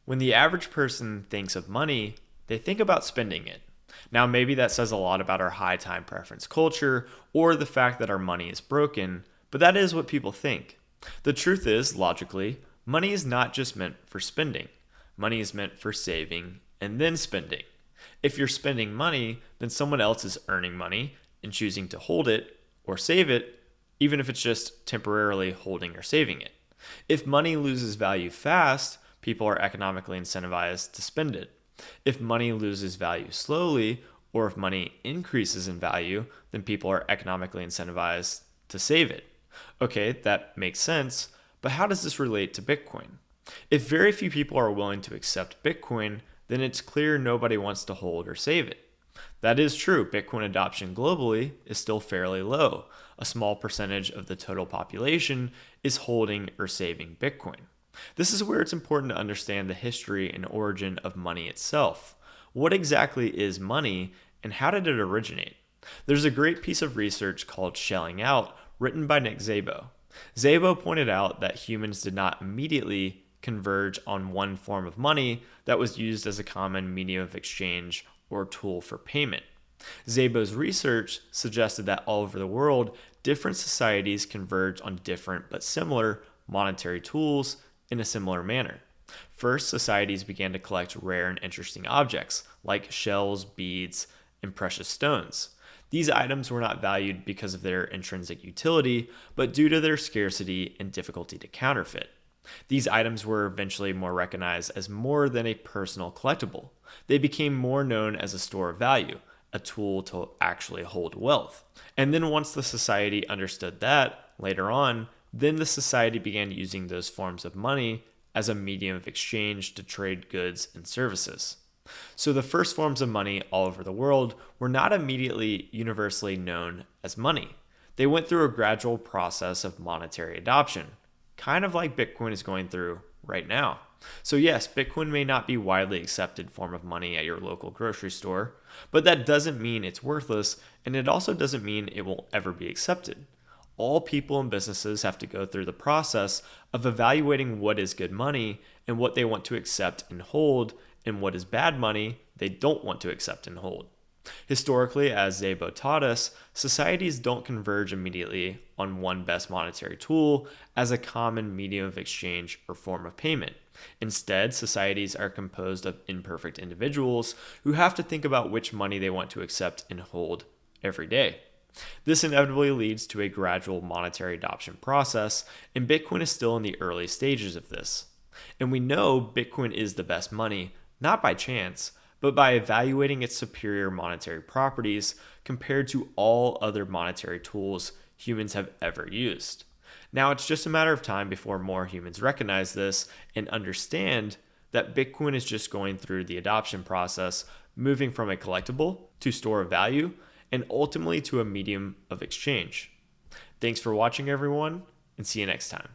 When the average person thinks of money, they think about spending it. Now, maybe that says a lot about our high time preference culture or the fact that our money is broken, but that is what people think. The truth is, logically, money is not just meant for spending. Money is meant for saving and then spending. If you're spending money, then someone else is earning money and choosing to hold it or save it, even if it's just temporarily holding or saving it. If money loses value fast, people are economically incentivized to spend it. If money loses value slowly, or if money increases in value, then people are economically incentivized to save it. Okay, that makes sense, but how does this relate to Bitcoin? If very few people are willing to accept Bitcoin, then it's clear nobody wants to hold or save it. That is true. Bitcoin adoption globally is still fairly low. A small percentage of the total population is holding or saving Bitcoin. This is where it's important to understand the history and origin of money itself. What exactly is money and how did it originate? There's a great piece of research called Shelling Out written by Nick Szabo. Szabo pointed out that humans did not immediately converge on one form of money that was used as a common medium of exchange or tool for payment. Szabo's research suggested that all over the world, different societies converged on different but similar monetary tools in a similar manner. First, societies began to collect rare and interesting objects like shells, beads, and precious stones. These items were not valued because of their intrinsic utility, but due to their scarcity and difficulty to counterfeit. These items were eventually more recognized as more than a personal collectible. They became more known as a store of value, a tool to actually hold wealth. And then once the society understood that, later on, then the society began using those forms of money as a medium of exchange to trade goods and services. So the first forms of money all over the world were not immediately universally known as money. They went through a gradual process of monetary adoption, kind of like Bitcoin is going through right now. So yes, Bitcoin may not be widely accepted form of money at your local grocery store, but that doesn't mean it's worthless, and it also doesn't mean it will ever be accepted. All people and businesses have to go through the process of evaluating what is good money and what they want to accept and hold, and what is bad money they don't want to accept and hold. Historically, as Szabo taught us, societies don't converge immediately on one best monetary tool as a common medium of exchange or form of payment. Instead, societies are composed of imperfect individuals who have to think about which money they want to accept and hold every day. This inevitably leads to a gradual monetary adoption process, and Bitcoin is still in the early stages of this. And we know Bitcoin is the best money, not by chance, but by evaluating its superior monetary properties compared to all other monetary tools humans have ever used. Now, it's just a matter of time before more humans recognize this and understand that Bitcoin is just going through the adoption process, moving from a collectible to store of value, and ultimately to a medium of exchange. Thanks for watching, everyone, and see you next time.